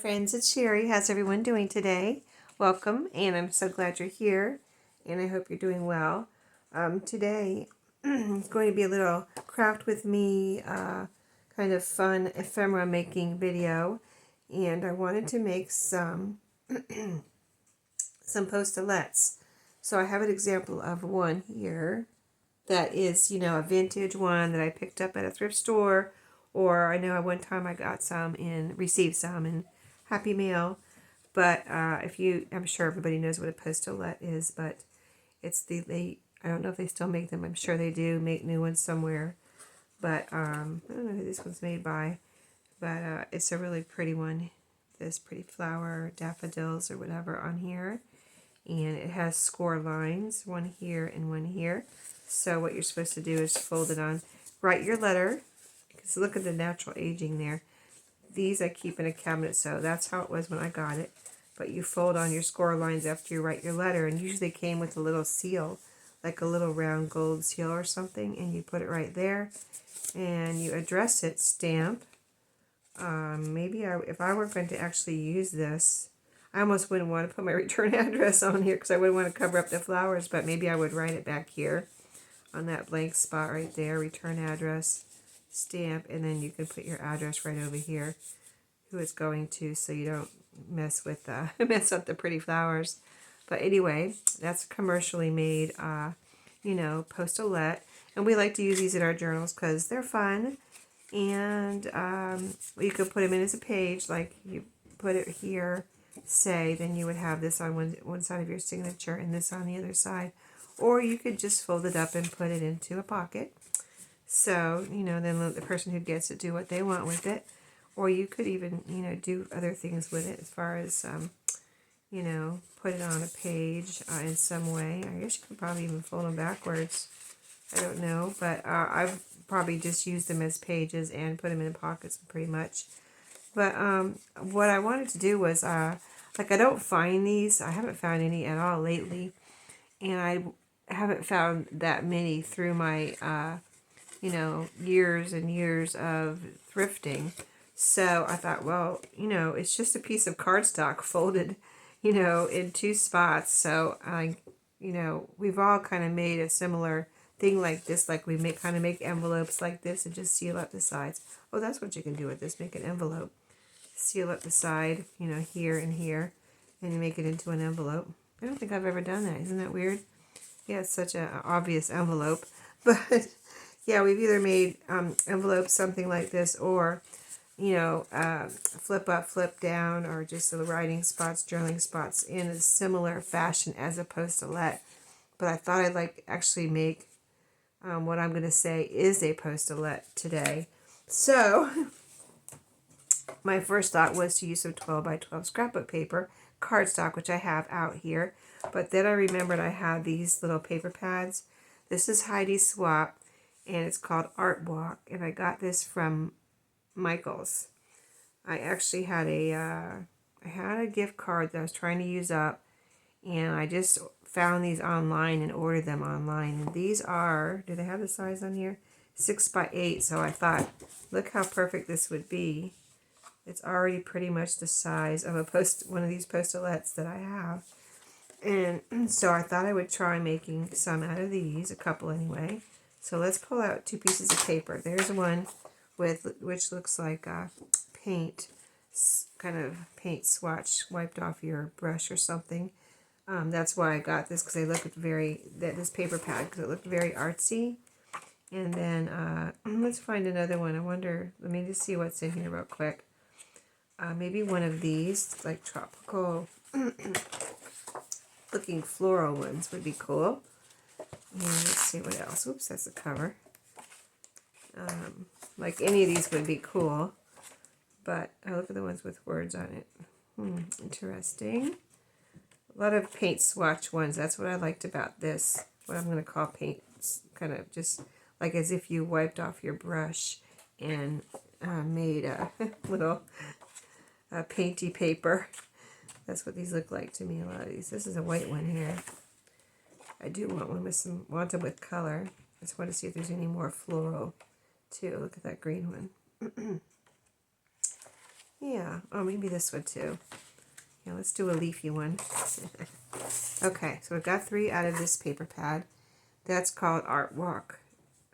friends, it's Sheree. How's everyone doing today? Welcome, and I'm so glad you're here, and I hope you're doing well. Today is going to be a little craft with me, kind of fun ephemera making video, and I wanted to make some postalettes. So I have an example of one here that is, a vintage one that I picked up at a thrift store, or I know at one time I got some and received some in Happy Mail. But I'm sure everybody knows what a postalette is, but it's I don't know if they still make them. I'm sure they do make new ones somewhere. But I don't know who this one's made by, but it's a really pretty one. This pretty flower, daffodils or whatever on here. And it has score lines, one here and one here. So what you're supposed to do is fold it on, write your letter, because look at the natural aging there. These I keep in a cabinet, so that's how it was when I got it. But you fold on your score lines after you write your letter, and usually came with a little seal, like a little round gold seal or something, and you put it right there, and you address it, stamp. If I were going to actually use this, I almost wouldn't want to put my return address on here because I wouldn't want to cover up the flowers, but maybe I would write it back here on that blank spot right there, return address, stamp, and then you can put your address right over here, who it's going to, so you don't mess with mess up the pretty flowers. But anyway, that's a commercially made, postalette, and we like to use these in our journals because they're fun, and you could put them in as a page, like you put it here, say, then you would have this on one side of your signature and this on the other side. Or you could just fold it up and put it into a pocket. So, then let the person who gets it do what they want with it. Or you could even, do other things with it as far as, put it on a page in some way. I guess you could probably even fold them backwards. I don't know. But I've probably just used them as pages and put them in pockets pretty much. But what I wanted to do was, I don't find these. I haven't found any at all lately. And I haven't found that many through my, years and years of thrifting. So I thought, well, it's just a piece of cardstock folded, in two spots. So we've all kind of made a similar thing like this. Like we make envelopes like this and just seal up the sides. Oh, that's what you can do with this. Make an envelope. Seal up the side, here and here, and you make it into an envelope. I don't think I've ever done that. Isn't that weird? Yeah, it's such an obvious envelope. But yeah, we've either made envelopes something like this, or flip up, flip down, or just the writing spots, journaling spots in a similar fashion as a postalette. But I thought I'd actually make what I'm going to say is a postalette today. So my first thought was to use some 12 by 12 scrapbook paper, cardstock, which I have out here. But then I remembered I had these little paper pads. This is Heidi Swap, and it's called Art Walk, and I got this from Michael's. I actually had a gift card that I was trying to use up, and I just found these online and ordered them online. And these are, do they have the size on here? 6 by 8. So I thought, look how perfect this would be. It's already pretty much the size of one of these postalettes that I have. And so I thought I would try making some out of these, a couple anyway. So let's pull out two pieces of paper. There's one which looks like paint, kind of paint swatch wiped off your brush or something. That's why I got this, because they look this paper pad, because it looked very artsy. And then let's find another one. I wonder, let me just see what's in here real quick. Maybe one of these, like tropical looking floral ones would be cool. And let's see what else. Oops, that's the cover. Like any of these would be cool. But I look at the ones with words on it. Interesting. A lot of paint swatch ones. That's what I liked about this. What I'm going to call paint, kind of just like as if you wiped off your brush and made a little painty paper. That's what these look like to me, a lot of these. This is a white one here. I do want one with want them with color. I just want to see if there's any more floral too. Look at that green one. Yeah, oh, maybe this one too. Yeah, let's do a leafy one. Okay, so we've got 3 out of this paper pad. That's called Art Walk.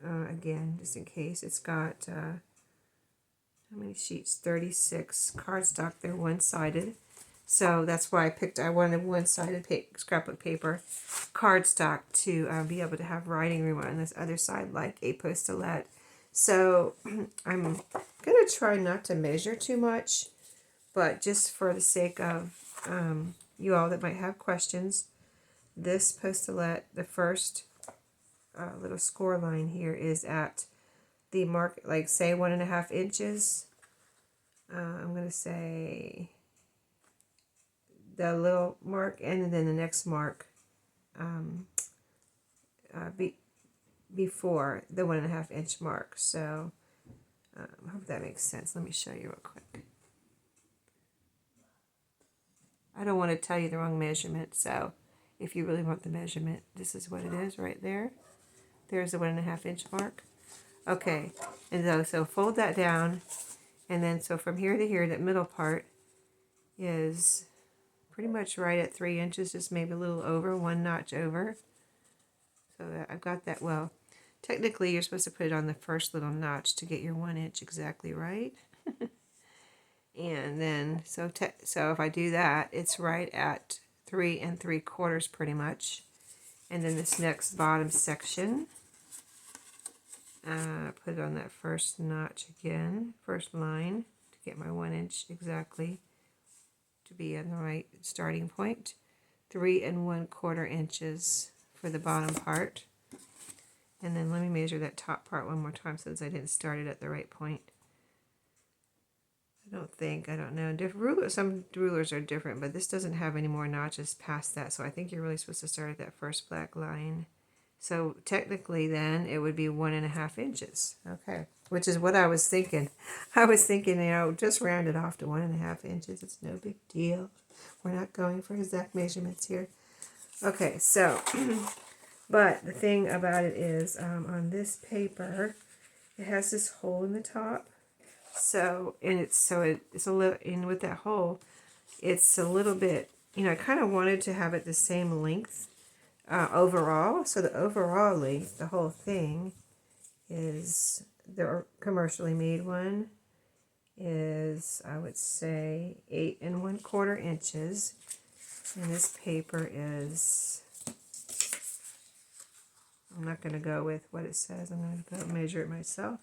Again, just in case, it's got, how many sheets? 36 cardstock. They're one-sided. So that's why I wanted one-sided scrapbook paper cardstock to be able to have writing room on this other side like a Postalettes. So I'm going to try not to measure too much, but just for the sake of you all that might have questions, this Postalettes, the first little score line here is at the mark, like say 1.5 inches. I'm going to say the little mark and then the next mark before the 1.5 inch mark. So I hope that makes sense. Let me show you real quick. I don't want to tell you the wrong measurement, so if you really want the measurement, this is what it is right there. There's the 1.5 inch mark. Okay, and so fold that down, and then so from here to here, that middle part is pretty much right at 3 inches, just maybe a little over, 1 notch over. So I've got that. Well, technically you're supposed to put it on the first little notch to get your 1 inch exactly right. And then so if I do that, it's right at 3 3/4 pretty much. And then this next bottom section, put it on that first notch again, first line, to get my 1 inch exactly to be at the right starting point. 3 1/4 inches for the bottom part. And then let me measure that top part one more time since I didn't start it at the right point. I don't know. Some rulers are different, but this doesn't have any more notches past that, so I think you're really supposed to start at that first black line. So technically then it would be 1.5 inches. Okay, which is what I was thinking. I was thinking, just round it off to 1.5 inches. It's no big deal. We're not going for exact measurements here. Okay, so, but the thing about it is, on this paper, it has this hole in the top. So, it's a little, and with that hole, it's a little bit, I kind of wanted to have it the same length overall. So the overall length, the whole thing, is the commercially made one is, I would say, 8 1/4 inches. And this paper is, I'm not going to go with what it says. I'm going to go measure it myself.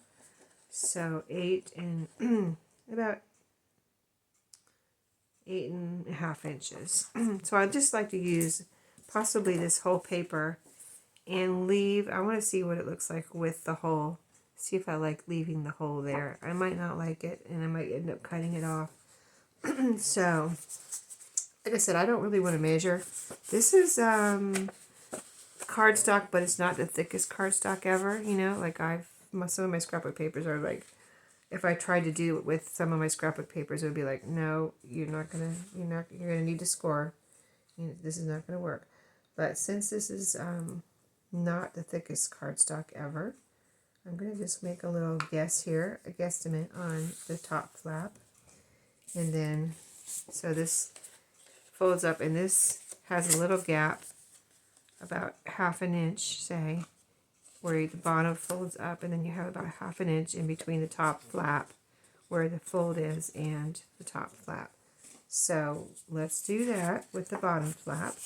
So 8 and about 8.5 inches. So I'd just like to use possibly this whole paper and leave. I want to see what it looks like with the hole. See if I like leaving the hole there. I might not like it, and I might end up cutting it off. So, like I said, I don't really want to measure. This is cardstock, but it's not the thickest cardstock ever. Like some of my scrapbook papers are like, if I tried to do it with some of my scrapbook papers, it would be like, no, you're gonna need to score. This is not gonna work. But since this is not the thickest cardstock ever, I'm gonna just make a little guess here, a guesstimate on the top flap, and then so this folds up, and this has a little gap, about 1/2 inch, say, where the bottom folds up, and then you have about 1/2 inch in between the top flap where the fold is and the top flap. So let's do that with the bottom flap,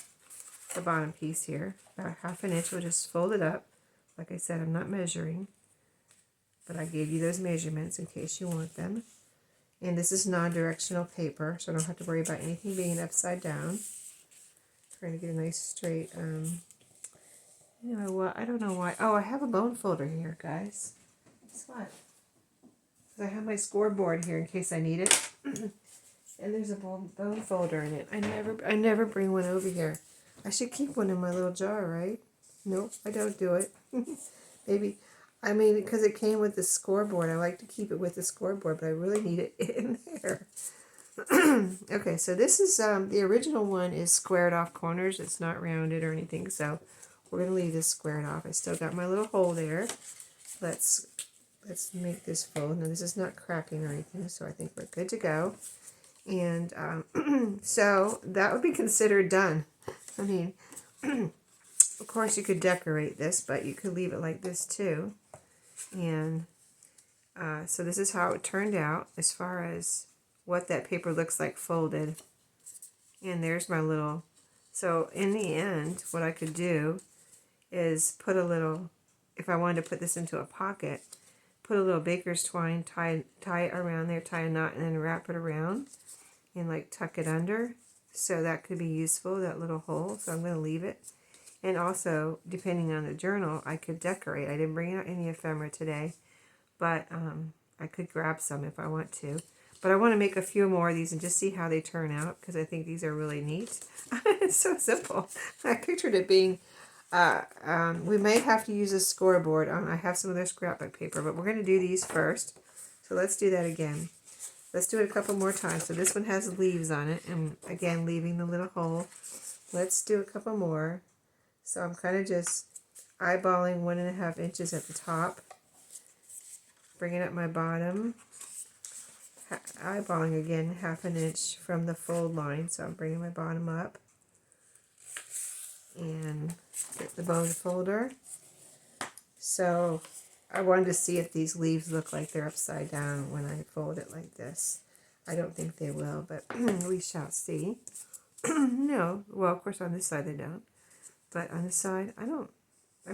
the bottom piece here, about 1/2 inch. We'll just fold it up. Like I said, I'm not measuring, but I gave you those measurements in case you want them. And this is non-directional paper, so I don't have to worry about anything being upside down. Trying to get a nice straight, you know what, I don't know why. Oh, I have a bone folder here, guys. Guess what? I have my scoreboard here in case I need it. And there's a bone folder in it. I never bring one over here. I should keep one in my little jar, right? Nope, I don't do it. Maybe, because it came with the scoreboard, I like to keep it with the scoreboard, but I really need it in there. Okay, so this is, the original one is squared off corners. It's not rounded or anything, so we're going to leave this squared off. I still got my little hole there. Let's let's make this fold. Now this is not cracking or anything, so I think we're good to go. And so that would be considered done. I mean, of course you could decorate this, but you could leave it like this too. And so this is how it turned out as far as what that paper looks like folded. And there's my little, so in the end, what I could do is put a little, if I wanted to put this into a pocket, put a little baker's twine, tie it around there, tie a knot, and then wrap it around and like tuck it under. So that could be useful, that little hole. So I'm going to leave it. And also, depending on the journal, I could decorate. I didn't bring out any ephemera today, but I could grab some if I want to. But I want to make a few more of these and just see how they turn out, because I think these are really neat. It's so simple. I pictured it being, we may have to use a scoreboard. I have some other scrapbook paper, but we're going to do these first. So let's do that again. Let's do it a couple more times. So this one has leaves on it, and again, leaving the little hole. Let's do a couple more. So I'm kind of just eyeballing 1.5 inches at the top, bringing up my bottom, eyeballing again 1/2 inch from the fold line. So I'm bringing my bottom up and get the bone folder. So I wanted to see if these leaves look like they're upside down when I fold it like this. I don't think they will, but we shall see. No, well, of course on this side they don't. But on this side, I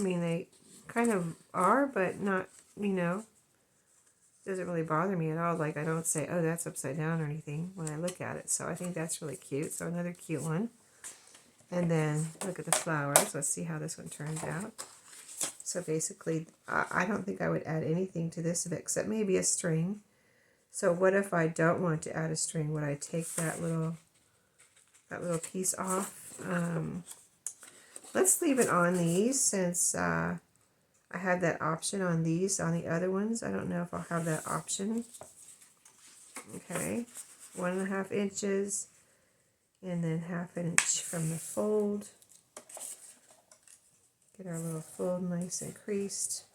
mean, they kind of are, but not, doesn't really bother me at all. Like, I don't say, oh, that's upside down or anything when I look at it. So I think that's really cute. So another cute one. And then look at the flowers. Let's see how this one turns out. So basically, I don't think I would add anything to this except maybe a string. So what if I don't want to add a string? Would I take that little piece off? Let's leave it on these since I have that option on these. On the other ones, I don't know if I'll have that option. Okay, 1.5 inches, and then 1/2 inch from the fold. Get our little fold nice and creased.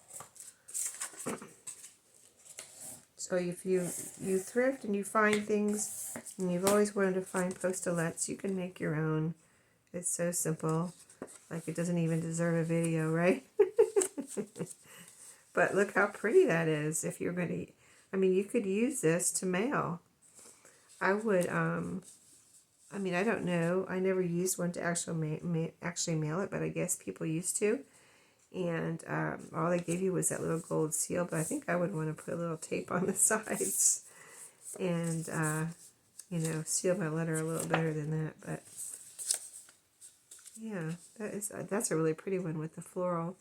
So if you thrift and you find things, and you've always wanted to find postalettes, you can make your own. It's so simple. Like, it doesn't even deserve a video, right? But look how pretty that is. If you're going to, I mean, you could use this to mail. I would, I mean, I don't know. I never used one to actually mail it, but I guess people used to. And all they gave you was that little gold seal, but I think I would want to put a little tape on the sides and, seal my letter a little better than that. But yeah, that's a really pretty one with the floral,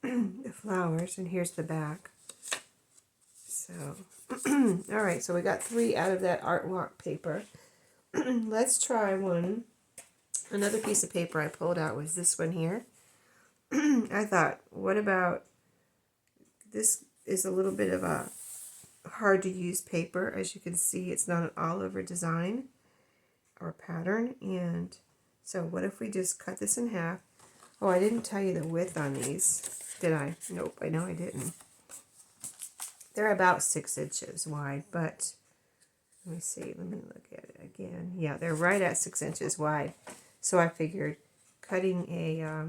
the flowers, and here's the back. So, all right, so we got 3 out of that art walk paper. Let's try one. Another piece of paper I pulled out was this one here. I thought, what about, this is a little bit of a hard to use paper. As you can see, it's not an all over design or pattern. And so what if we just cut this in half? Oh, I didn't tell you the width on these, did I? Nope, I know I didn't. They're about 6 inches wide, but let me see, let me look at it again. Yeah, they're right at 6 inches wide. So I figured cutting a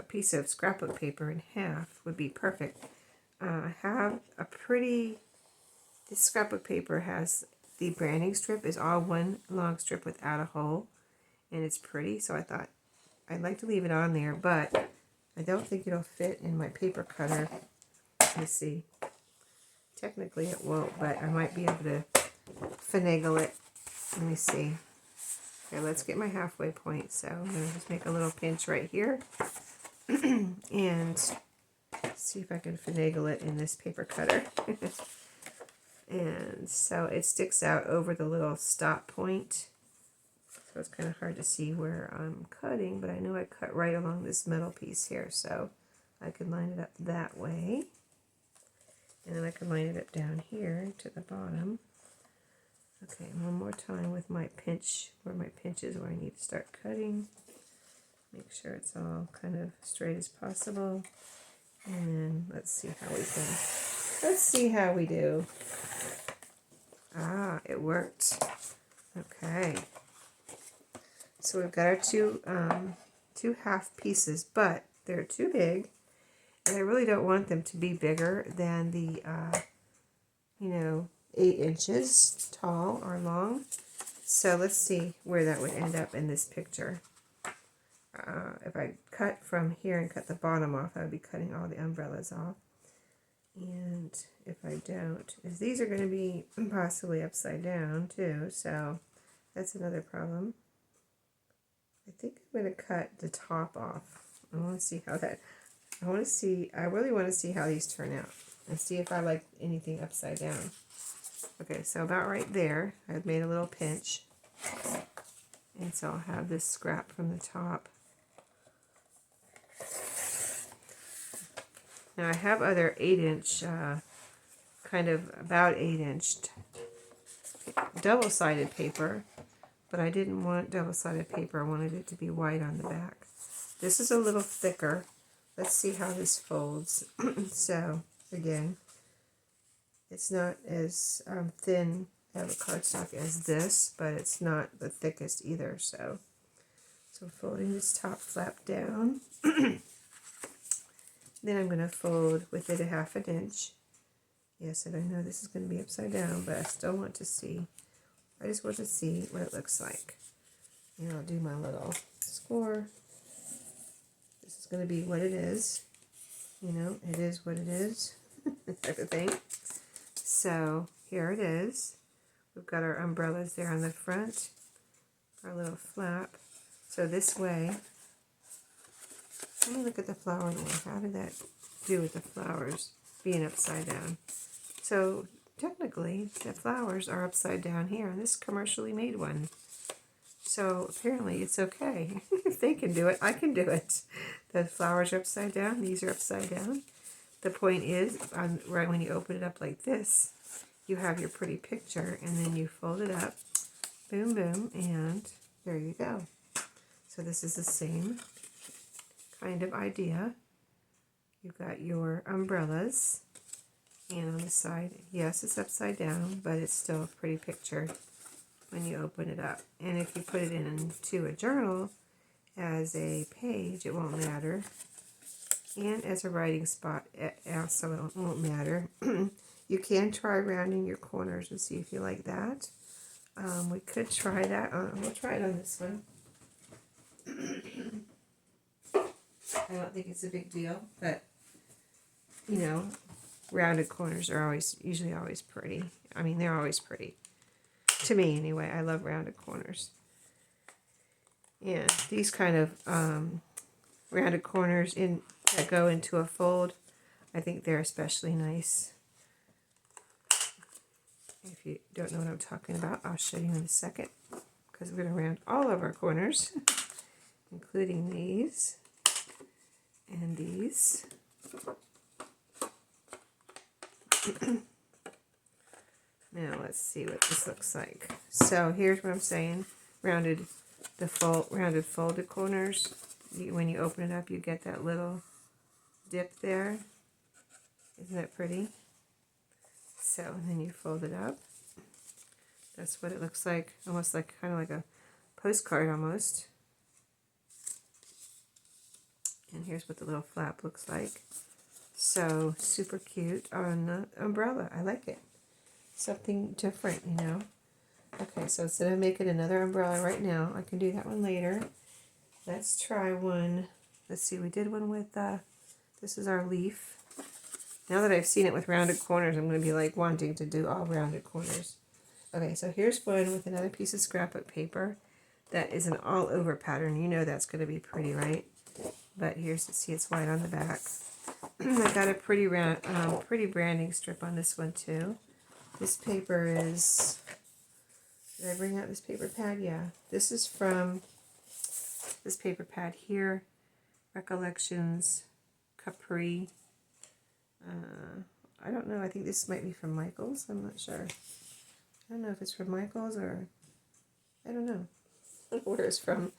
piece of scrapbook paper in half would be perfect. I have a pretty, this scrapbook paper has, the branding strip is all one long strip without a hole, and it's pretty, so I thought I'd like to leave it on there, but I don't think it'll fit in my paper cutter. Let me see. Technically it won't, but I might be able to finagle it. Let me see. Okay, let's get my halfway point. So I'm going to just make a little pinch right here and see if I can finagle it in this paper cutter. And so it sticks out over the little stop point. So it's kind of hard to see where I'm cutting, but I know I cut right along this metal piece here. So I can line it up that way. And then I can line it up down here to the bottom. Okay, one more time with my pinch, where my pinch is, where I need to start cutting. Make sure it's all kind of straight as possible. And let's see how we can, let's see how we do. Ah, it worked. Okay. So we've got our two half pieces, but they're too big. And I really don't want them to be bigger than the, 8 inches tall or long. So let's see where that would end up in this picture. If I cut from here and cut the bottom off, I would be cutting all the umbrellas off. And if I don't, is these are going to be possibly upside down too, so that's another problem. I think I'm going to cut the top off. I want to see how that, I really want to see how these turn out and see if I like anything upside down. Okay, so about right there, I've made a little pinch. And so I'll have this scrap from the top. Now I have other 8-inch, kind of about 8-inch double-sided paper, but I didn't want double-sided paper. I wanted it to be white on the back. This is a little thicker. Let's see how this folds. So, again, it's not as thin of a cardstock as this, but it's not the thickest either. So folding this top flap down. Then I'm going to fold with it a 1/2 inch. Yes, and I know this is going to be upside down, but I still want to see. I just want to see what it looks like. And I'll do my little score. This is going to be what it is. It is what it is. Type of thing. So here it is. We've got our umbrellas there on the front. Our little flap. So this way, let me look at the flower one. How did that do with the flowers being upside down? So technically, the flowers are upside down here, and this commercially made one. So apparently it's okay. If they can do it, I can do it. The flowers are upside down. These are upside down. The point is, right when you open it up like this, you have your pretty picture, and then you fold it up. Boom, boom, and there you go. So this is the same kind of idea. You've got your umbrellas, and on the side, yes, it's upside down, but it's still a pretty picture when you open it up. And if you put it into a journal as a page, it won't matter. And as a writing spot, it also won't matter. You can try rounding your corners and see if you like that. We could try that. We'll try it on this one. I don't think it's a big deal, but rounded corners are usually always pretty. I mean, they're always pretty. To me, anyway. I love rounded corners. And these kind of rounded corners that go into a fold, I think they're especially nice. If you don't know what I'm talking about, I'll show you in a second, because we're going to round all of our corners, including these and these. Now let's see what this looks like. So here's what I'm saying: rounded folded corners. When you open it up, you get that little dip there. Isn't that pretty? So and then you fold it up. That's what it looks like, almost like kind of like a postcard almost. And here's what the little flap looks like. So super cute on the umbrella. I like it. Something different, Okay, so instead of making another umbrella right now, I can do that one later. Let's try one. Let's see, we did one with, this is our leaf. Now that I've seen it with rounded corners, I'm going to be like wanting to do all rounded corners. Okay, so here's one with another piece of scrapbook paper that is an all over pattern. That's going to be pretty, right? But here's to see it's white on the back. I got a pretty branding strip on this one too. This paper is, did I bring out this paper pad? Yeah. This is from this paper pad here, Recollections Capri. I don't know, I think this might be from Michael's, I'm not sure. I don't know if it's from Michael's or, I don't know where it's from.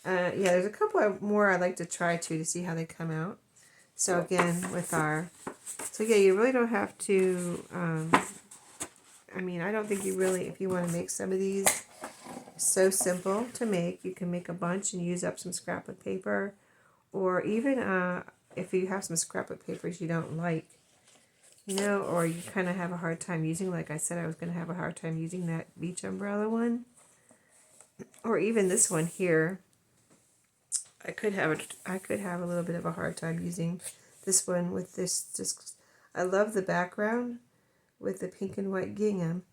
Yeah, there's a couple more I'd like to try to see how they come out. So again, with our, so yeah, you really don't have to, I mean, I don't think you really, if you want to make some of these, so simple to make. You can make a bunch and use up some scrapbook paper, or even if you have some scrapbook papers you don't like, you know, or you kind of have a hard time using, like I said, I was going to have a hard time using that beach umbrella one, or even this one here. I could have a little bit of a hard time using this one with this. Just, I love the background with the pink and white gingham,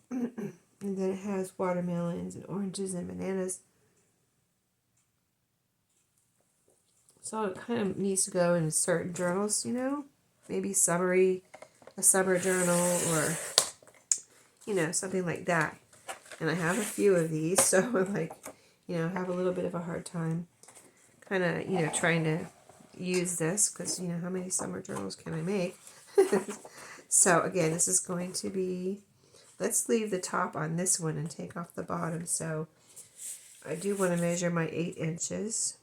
and then it has watermelons and oranges and bananas. So it kind of needs to go in certain journals, you know, maybe a summer journal, or, you know, something like that. And I have a few of these, so I'm like, you know, have a little bit of a hard time kind of, you know, trying to use this, because, you know, how many summer journals can I make? So again, this is going to be, let's leave the top on this one and take off the bottom. So I do want to measure my 8 inches.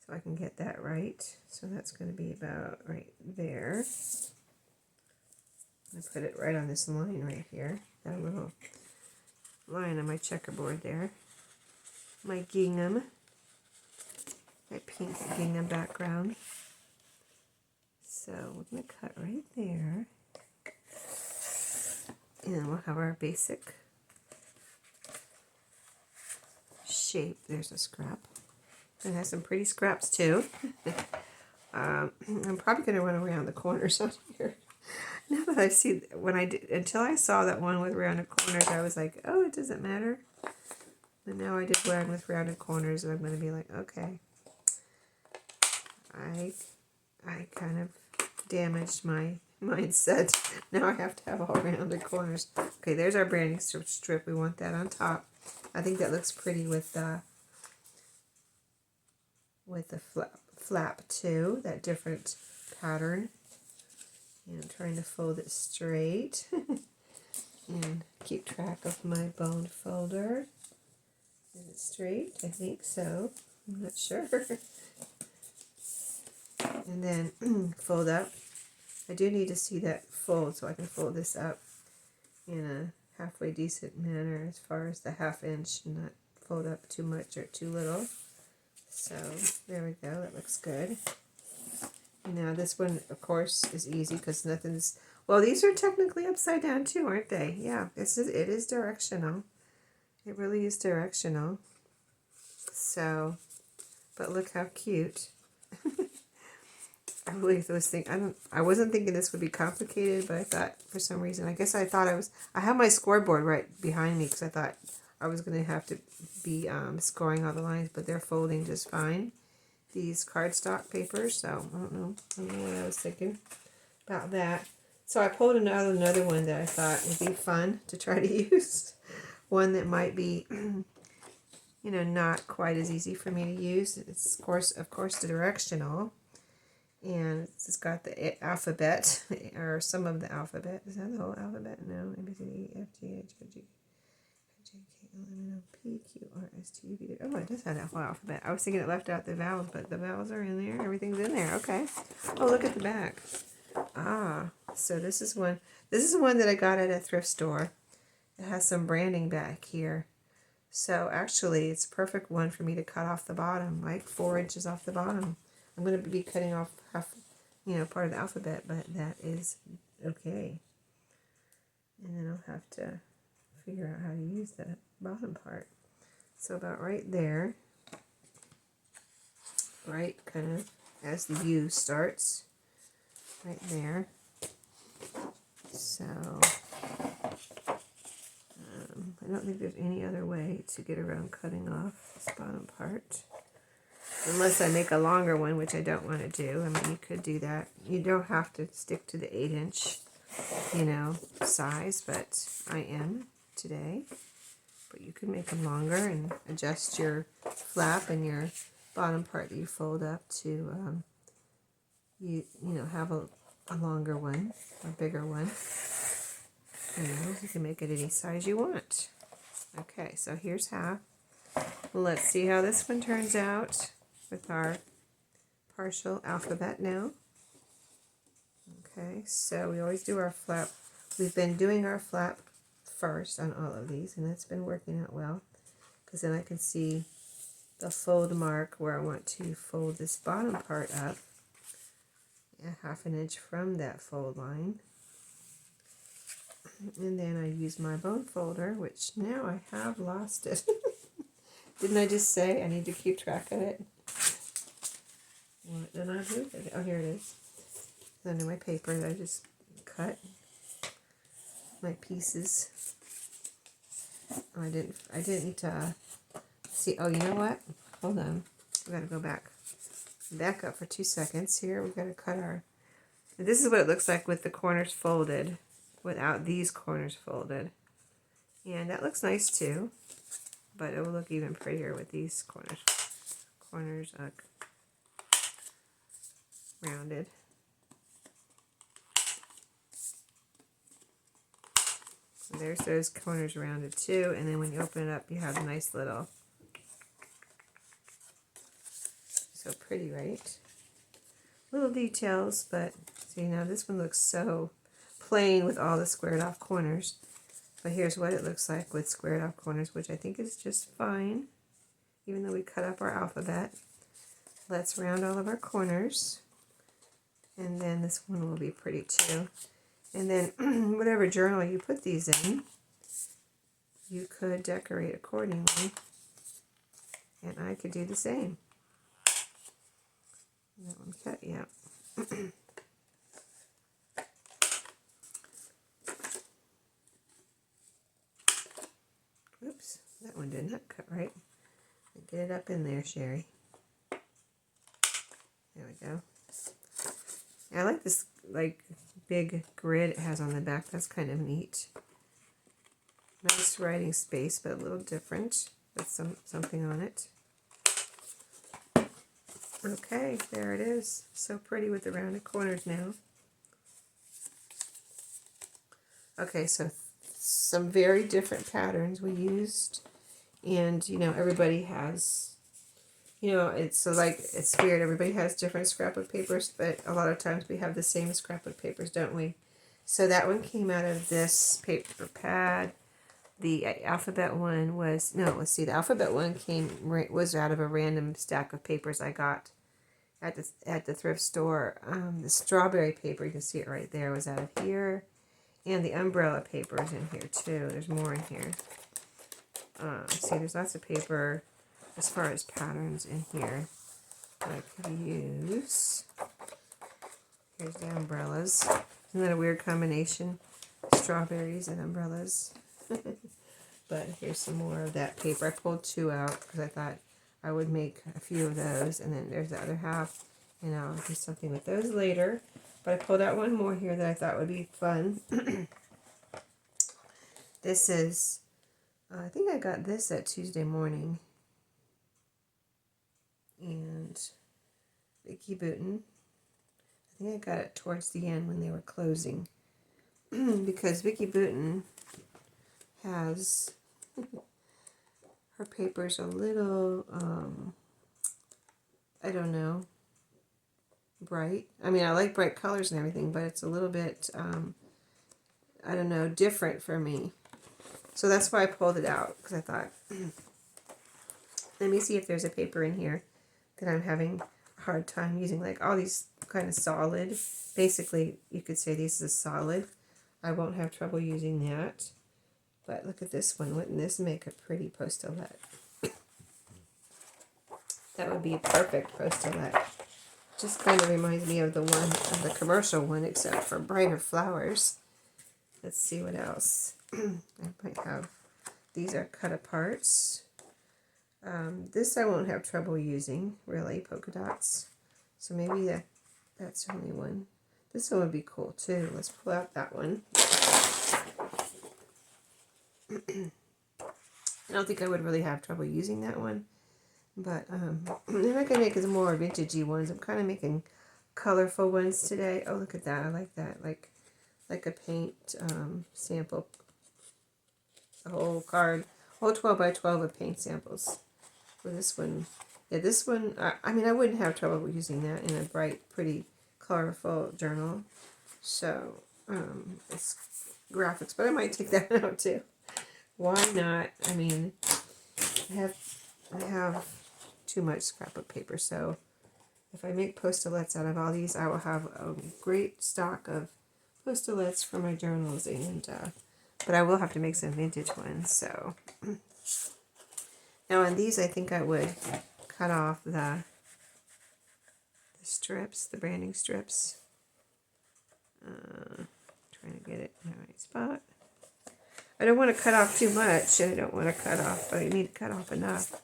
So I can get that right. So that's going to be about right there. I put it right on this line right here. That little line on my checkerboard there. My gingham. My pink gingham background. So we're going to cut right there. And then we'll have our basic shape. There's a scrap. It has some pretty scraps too. I'm probably going to run around the corners on here. Now that I see, until I saw that one with rounded corners, I was like, oh, it doesn't matter. And now I did one with rounded corners, and I'm going to be like, okay. I kind of damaged my mindset. Now I have to have all rounded corners. Okay, there's our branding strip. We want that on top. I think that looks pretty with the flap too, that different pattern. And I'm trying to fold it straight and keep track of my bone folder. Is it straight? I think so. I'm not sure. And then fold up. I do need to see that fold, so I can fold this up in a halfway decent manner as far as the 1/2 inch, and not fold up too much or too little. So there we go, that looks good. Now this one, of course, is easy because nothing's, well, these are technically upside down too, aren't they? Yeah, it is directional. It really is directional. So, but look how cute. I really was thinking, I wasn't thinking this would be complicated, but I thought for some reason, I guess I thought I have my scoreboard right behind me because I thought I was going to have to be scoring all the lines, but they're folding just fine. These cardstock papers, so I don't know what I was thinking about that. So I pulled another one that I thought would be fun to try to use. One that might be, you know, not quite as easy for me to use. It's of course, the directional. And it's got the alphabet, or some of the alphabet. Is that the whole alphabet? No. A, B, C, D, E, F, G, H, I, J, K, L, M, N, O, P, Q, R, S, T, U, V, W. Oh, it does have that whole alphabet. I was thinking it left out the vowels, but the vowels are in there. Everything's in there. Okay. Oh, look at the back. Ah, so this is one. This is one that I got at a thrift store. It has some branding back here. So actually, it's a perfect one for me to cut off the bottom, like 4 inches off the bottom. I'm going to be cutting off half, you know, part of the alphabet, but that is okay. And then I'll have to figure out how to use the bottom part. So about right there, right kind of as the U starts, right there. So I don't think there's any other way to get around cutting off this bottom part. Unless I make a longer one, which I don't want to do. I mean, you could do that. You don't have to stick to the 8 inch, you know, size, but I am today. But you could make them longer and adjust your flap and your bottom part that you fold up to, you know, have a longer one, a bigger one. You know, you can make it any size you want. Okay, so here's half. Well, let's see how this one turns out with our partial alphabet now. Okay, so we always do our flap. We've been doing our flap first on all of these, and that's been working out well, because then I can see the fold mark where I want to fold this bottom part up a ½ inch from that fold line. And then I use my bone folder, which now I have lost it. Didn't I just say I need to keep track of it? What did I do? Oh, here it is. It's under my paper that I just cut my pieces. Oh, I didn't see. Oh, you know what? Hold on. We gotta go back up for 2 seconds here. We gotta cut our. This is what it looks like with the corners folded, without these corners folded, and that looks nice too. But it will look even prettier with these corners rounded. So there's those corners rounded too, and then when you open it up, you have a nice little. So pretty, right? Little details, but see, now this one looks so plain with all the squared off corners. But here's what it looks like with squared off corners, which I think is just fine, even though we cut up our alphabet. Let's round all of our corners, and then this one will be pretty too. And then whatever journal you put these in, you could decorate accordingly, and I could do the same. That one cut, yeah. Oops, that one did not cut right. Get it up in there, Sheree. There we go. I like this big grid it has on the back. That's kind of neat. Nice writing space, but a little different with something on it. Okay, there it is. So pretty with the rounded corners now. Okay, so some very different patterns we used, and everybody has, it's weird. Everybody has different scrapbook papers, but a lot of times we have the same scrapbook papers, don't we? So that one came out of this paper pad. The alphabet one was, no, let's see, the alphabet one was out of a random stack of papers I got at the thrift store. The strawberry paper, you can see it right there, was out of here. And the umbrella paper is in here too. There's more in here. See, there's lots of paper as far as patterns in here that I could use. Here's the umbrellas. Isn't that a weird combination? Strawberries and umbrellas. But here's some more of that paper. I pulled 2 out because I thought I would make a few of those. And then there's the other half. And I'll do something with those later. But I pulled out one more here that I thought would be fun. This is, I think I got this at Tuesday Morning. And Vicky Boutin. I think I got it towards the end when they were closing. Because Vicky Boutin has her papers a little, I don't know, bright. I mean, I like bright colors and everything, but it's a little bit, I don't know, different for me. So that's why I pulled it out, because I thought, let me see if there's a paper in here that I'm having a hard time using. Like all these kind of solid, basically you could say this is solid. I won't have trouble using that. But look at this one. Wouldn't this make a pretty postulette? That would be a perfect postulette. Just kind of reminds me of the commercial one, except for brighter flowers. Let's see what else. I might have, these are cut aparts. This I won't have trouble using, really, polka dots. So maybe that's the only one. This one would be cool too. Let's pull out that one. I don't think I would really have trouble using that one. But I'm not going to make some more vintagey ones. I'm kind of making colorful ones today. Oh, look at that. I like that. Like a paint sample. A whole card. Whole 12 by 12 of paint samples. Well, this one Yeah, this one, I mean, I wouldn't have trouble using that in a bright, pretty, colorful journal. So, it's graphics, but I might take that out too. Why not? I mean, I have too much scrapbook paper, so if I make postalettes out of all these, I will have a great stock of postalettes for my journals, and but I will have to make some vintage ones. So now on these, I think I would cut off the strips, the branding strips. Trying to get it in the right spot. I don't want to cut off too much, and I don't want to cut off, but I need to cut off enough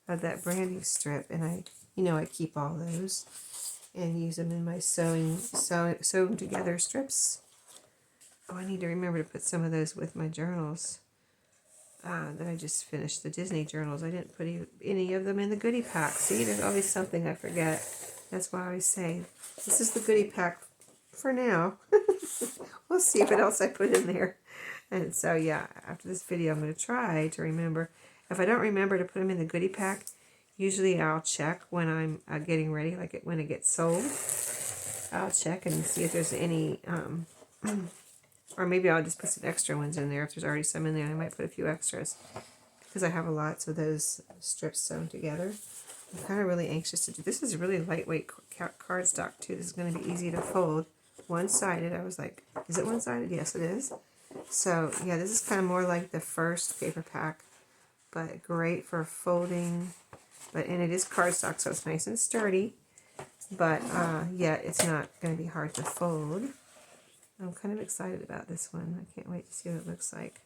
of that branding strip, and I keep all those and use them in my sewn together strips. Oh, I need to remember to put some of those with my journals that I just finished, the Disney journals. I didn't put any of them in the goodie pack. See, there's always something I forget. That's why I always say, this is the goodie pack for now. We'll see what else I put in there. And so, yeah, after this video, I'm going to try to remember. If I don't remember to put them in the goodie pack, usually I'll check when I'm getting ready, like when it gets sold. I'll check and see if there's any, or maybe I'll just put some extra ones in there. If there's already some in there, I might put a few extras because I have lots of those strips sewn together. I'm kind of really anxious to do. This is really lightweight cardstock too. This is going to be easy to fold. One-sided. I was like, is it one-sided? Yes, it is. So, yeah, this is kind of more like the first paper pack, but great for folding. And it is cardstock, so it's nice and sturdy. But, yeah, it's not going to be hard to fold. I'm kind of excited about this one. I can't wait to see what it looks like.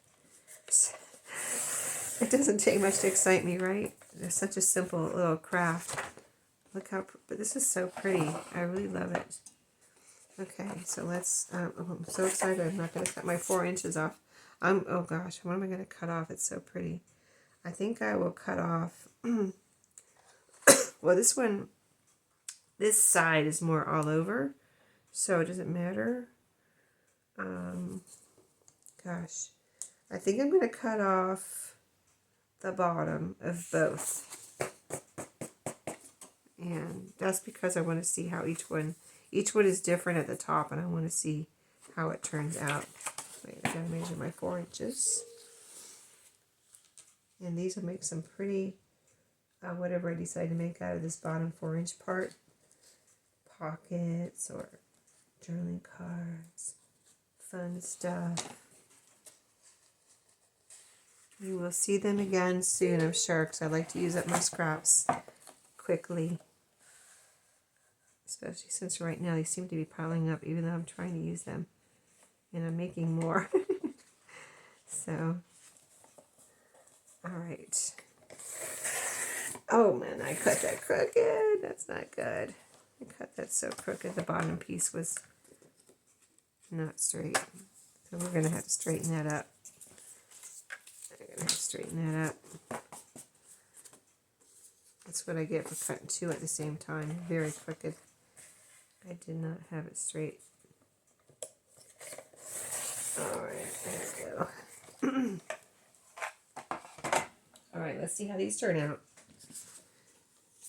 It doesn't take much to excite me, right? It's such a simple little craft. Look how, but this is so pretty. I really love it. Okay, so let's, I'm so excited. I'm not going to cut my 4 inches off. Oh gosh, what am I going to cut off? It's so pretty. I think I will cut off, well, this one, this side is more all over, so it doesn't matter. Gosh, I think I'm going to cut off the bottom of both. And that's because I want to see how each one is different at the top, and I want to see how it turns out. Wait, I gotta measure my 4 inches. And these will make some pretty, whatever I decide to make out of this bottom 4-inch part. Pockets or journaling cards, fun stuff. You will see them again soon, I'm sure, because I like to use up my scraps quickly. Especially since right now they seem to be piling up, even though I'm trying to use them. And I'm making more. So, alright. Oh man, I cut that crooked. That's not good. I cut that so crooked. The bottom piece was not straight. So we're going to have to straighten that up. I'm going to have to straighten that up. That's what I get for cutting 2 at the same time. Very crooked. I did not have it straight. Alright, there we go. Alright, let's see how these turn out.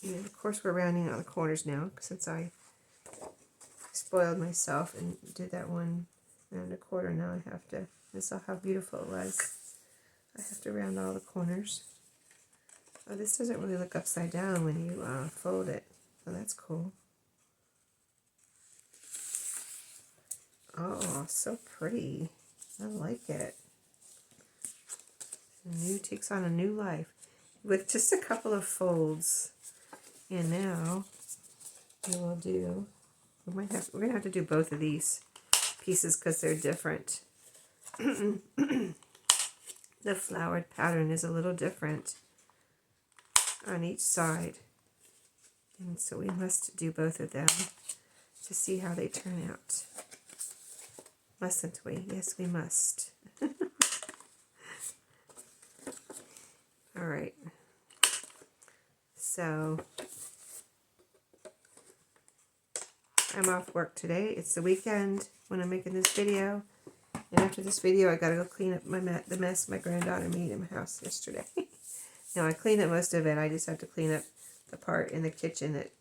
And of course we're rounding out the corners now, since I spoiled myself and did that 1 1/4. Now I have to, I saw how beautiful it was. I have to round all the corners. Oh, this doesn't really look upside down when you fold it, so that's cool. Oh, so pretty. I like it. Takes on a new life with just a couple of folds. And now we will do, we're gonna have to do both of these pieces because they're different. The flowered pattern is a little different on each side. And so we must do both of them to see how they turn out. Mustn't we? Yes, we must. All right. So I'm off work today. It's the weekend when I'm making this video. And after this video, I gotta go clean up the mess my granddaughter made in my house yesterday. Now, I cleaned up most of it. I just have to clean up the part in the kitchen that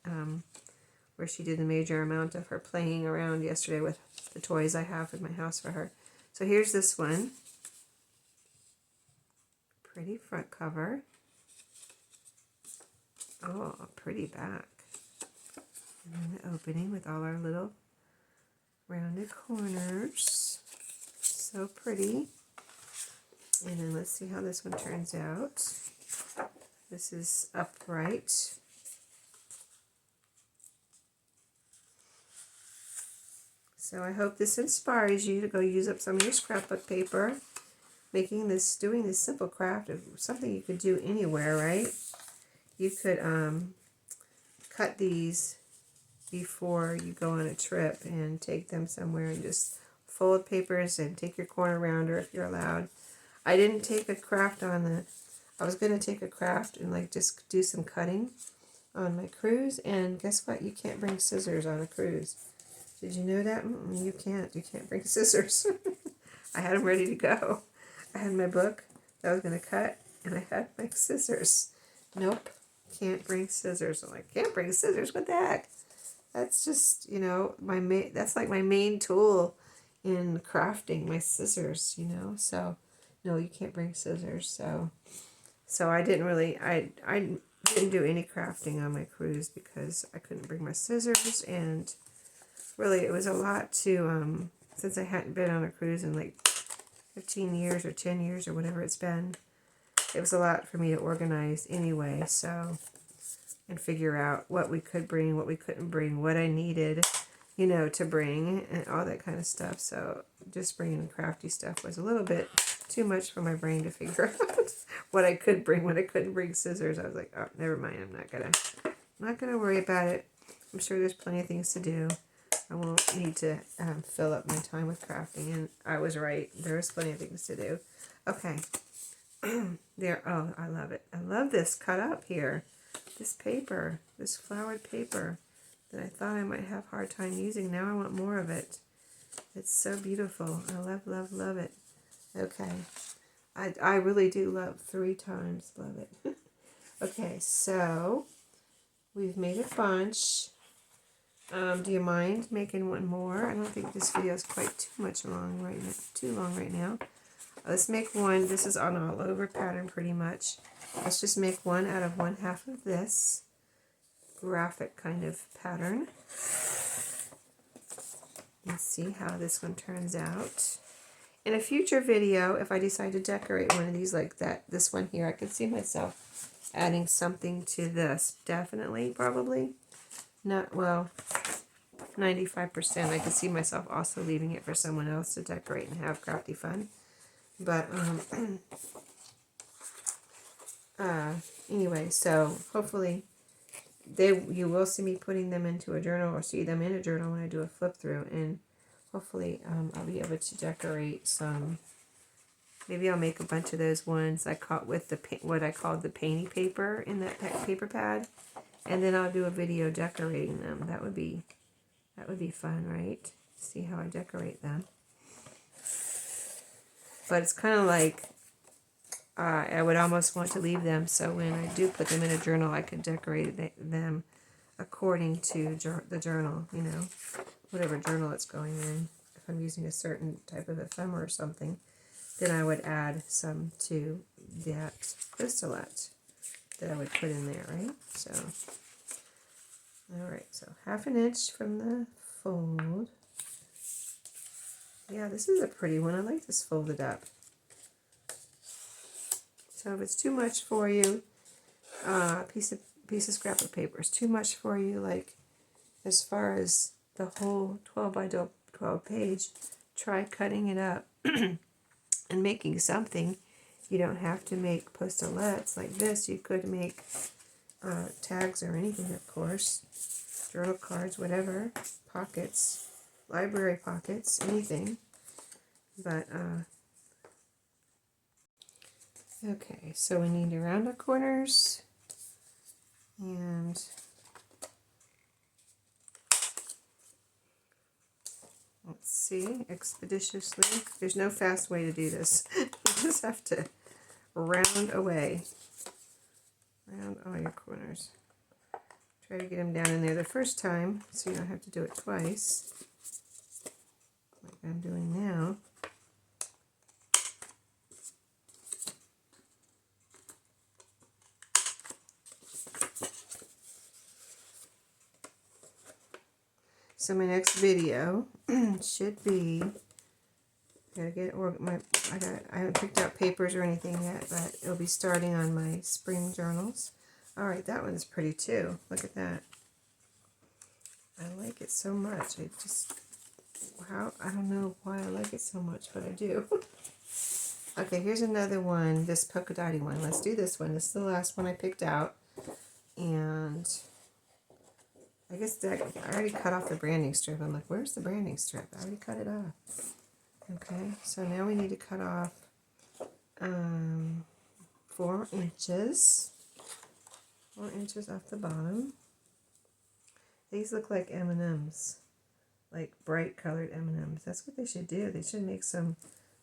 where she did the major amount of her playing around yesterday with the toys I have in my house for her. So here's this one. Pretty front cover. Oh, pretty back. And then the opening with all our little rounded corners. So pretty. And then let's see how this one turns out. This is upright. So I hope this inspires you to go use up some of your scrapbook paper. Doing this simple craft of something you could do anywhere, right? You could cut these before you go on a trip and take them somewhere and just fold papers and take your corner rounder if you're allowed. I didn't take a craft I was going to take a craft and like just do some cutting on my cruise, and guess what? You can't bring scissors on a cruise. Did you know that? You can't bring scissors. I had them ready to go. I had my book that I was going to cut, and I had my scissors. Nope, can't bring scissors. I'm like, can't bring scissors? What the heck? That's just, you know, that's like my main tool in crafting, my scissors, you know. So, no, you can't bring scissors. So I didn't really, I didn't do any crafting on my cruise because I couldn't bring my scissors, and really it was a lot to, since I hadn't been on a cruise in like 15 years or 10 years or whatever it's been, it was a lot for me to organize anyway, so, and figure out what we could bring, what we couldn't bring, what I needed, you know, to bring, and all that kind of stuff. So just bringing crafty stuff was a little bit too much for my brain to figure out what I could bring when I couldn't bring scissors. I was like, oh, never mind, I'm not gonna worry about it. I'm sure there's plenty of things to do. I won't need to fill up my time with crafting, and I was right. There's plenty of things to do. Okay. There. Oh, I love it. I love this cut up here. This paper, this flowered paper that I thought I might have a hard time using. Now I want more of it. It's so beautiful. I love, love, love it. Okay. I really do love 3 times. Love it. Okay, so we've made a bunch. Do you mind making one more? I don't think this video is quite too long right now. Let's make one. This is on all over pattern pretty much. Let's just make one out of 1/2 of this graphic kind of pattern. Let's see how this one turns out. In a future video, if I decide to decorate one of these like that, this one here, I could see myself adding something to this. Definitely, probably. Not, well, 95%. I could see myself also leaving it for someone else to decorate and have crafty fun. But, anyway, so hopefully you will see me putting them into a journal, or see them in a journal when I do a flip through, and hopefully I'll be able to decorate some. Maybe I'll make a bunch of those ones I caught with the what I called the painty paper in that paper pad, and then I'll do a video decorating them. That would be fun, right? See how I decorate them. But it's kind of like I would almost want to leave them so when I do put them in a journal, I could decorate them according to the journal, you know, whatever journal it's going in. If I'm using a certain type of ephemera or something, then I would add some to that Postalettes that I would put in there, right? So, all right, so 1/2 inch from the fold. Yeah, this is a pretty one. I like this folded up. So if it's too much for you, piece of scrapbook paper is too much for you, like as far as the whole 12 by 12 page, try cutting it up and making something. You don't have to make postalettes like this. You could make tags or anything, of course. Journal cards, whatever. Pockets, library pockets, anything. But, okay, so we need to round our corners. And let's see, expeditiously. There's no fast way to do this. You just have to round away. Round all your corners. Try to get them down in there the first time so you don't have to do it twice, like I'm doing now. So my next video should be, I haven't picked out papers or anything yet, but it'll be starting on my spring journals. All right, that one's pretty too. Look at that. I like it so much. I don't know why I like it so much, but I do. Okay, here's another one, this polka dotty one. Let's do this one. This is the last one I picked out. And I guess I already cut off the branding strip. I'm like, where's the branding strip? I already cut it off. Okay, so now we need to cut off 4 inches. 4 inches off the bottom. These look like M&Ms, like bright colored M&Ms. That's what they should do. They should make some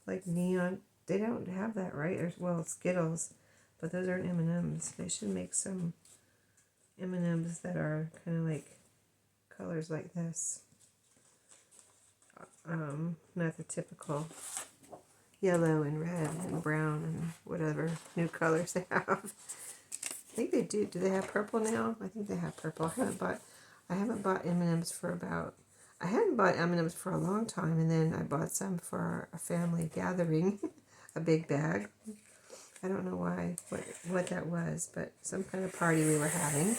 like neon. They don't have that, right? Or, well, Skittles, but those aren't M&Ms. They should make some M&Ms that are kind of like colors like this. Not the typical yellow and red and brown and whatever new colors they have. I think they do. Do they have purple now? I think they have purple. I haven't bought M&Ms for about, I hadn't bought M&Ms for a long time, and then I bought some for a family gathering, a big bag. I don't know why, what that was, but some kind of party we were having.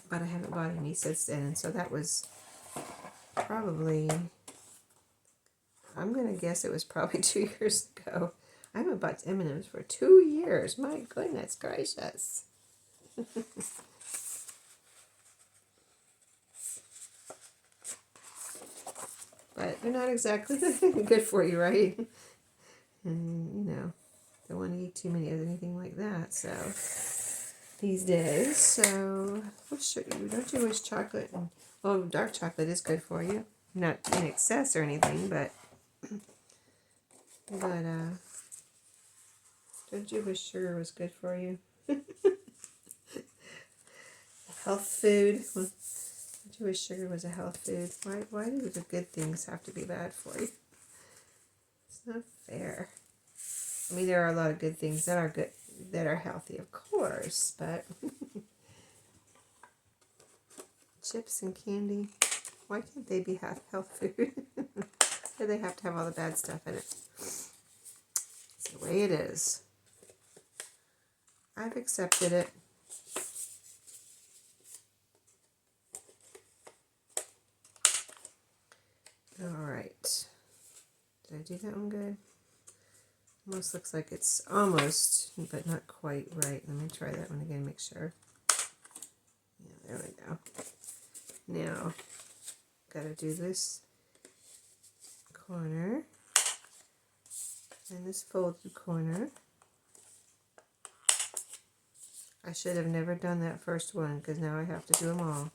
But I haven't bought any since then, and so that was probably, I'm going to guess it was probably 2 years ago. I haven't bought M&Ms for 2 years. My goodness gracious. But they're not exactly good for you, right? And, you know, don't want to eat too many of anything like that, so, these days. So, don't you wish chocolate, well, dark chocolate is good for you. Not in excess or anything, but don't you wish sugar was good for you? Health food. Don't you wish sugar was a health food? Why do the good things have to be bad for you? It's not fair. I mean, there are a lot of good things that are good, that are healthy, of course, but chips and candy, why can't they be health food? Why do they have to have all the bad stuff in it? It's the way it is. I've accepted it. Alright. Did I do that one good? Almost looks like it's almost, but not quite right. Let me try that one again, make sure. Yeah, there we go. Now, gotta do this corner and this folded corner. I should have never done that first one because now I have to do them all.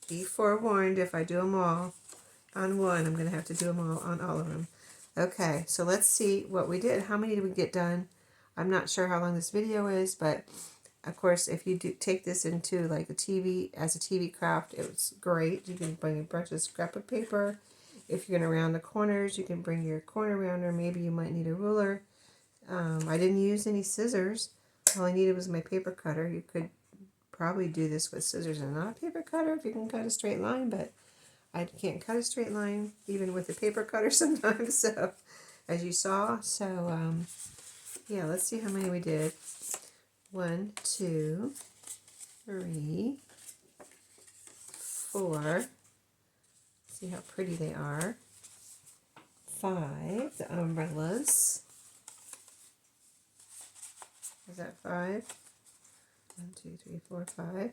Be forewarned, if I do them all on one, I'm going to have to do them all on all of them. Okay, so let's see what we did. How many did we get done? I'm not sure how long this video is, but of course, if you do take this into like a TV, as a TV craft, it's great. You can bring a bunch of scrap of paper. If you're going to round the corners, you can bring your corner rounder. Maybe you might need a ruler. I didn't use any scissors. All I needed was my paper cutter. You could probably do this with scissors and not a paper cutter if you can cut a straight line, but I can't cut a straight line even with a paper cutter sometimes, so as you saw. So yeah, let's see how many we did. 1, 2, 3, 4. See how pretty they are. 5, the umbrellas. Is that 5? 1, 2, 3, 4, 5.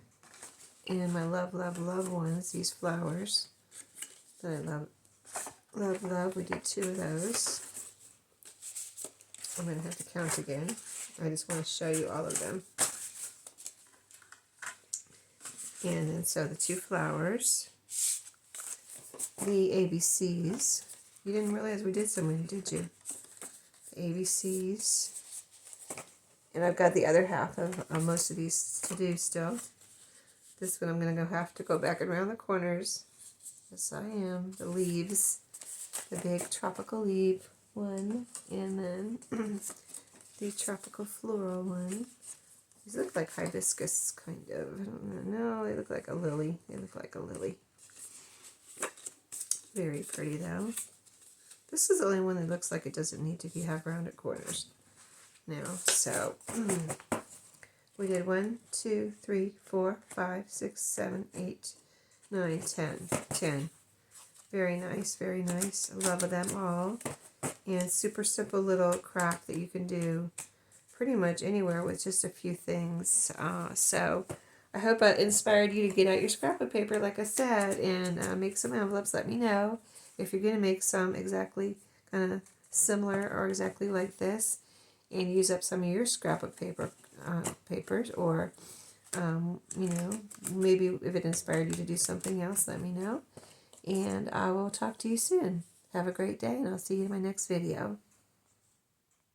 And my love, love, love ones, these flowers that I love, love, love. We did 2 of those. I'm going to have to count again. I just want to show you all of them. And then so the 2 flowers, the ABCs. You didn't realize we did so many, did you? ABCs. And I've got the other half of most of these to do still. This one I'm going to have to go back around the corners. Yes, I am. The leaves. The big tropical leaf one. And then the tropical floral one. These look like hibiscus, kind of. I don't know. No, they look like a lily. They look like a lily. Very pretty, though. This is the only one that looks like it doesn't need to have rounded corners now. So, we did 1, 2, 3, 4, 5, 6, 7, 8, 9, 10. 10. Very nice, very nice. I love them all. And super simple little craft that you can do pretty much anywhere with just a few things. So I hope I inspired you to get out your scrapbook paper, like I said, and make some envelopes. Let me know if you're going to make some exactly kind of similar or exactly like this, and use up some of your scrapbook papers, or you know, maybe if it inspired you to do something else, let me know. And I will talk to you soon. Have a great day, and I'll see you in my next video.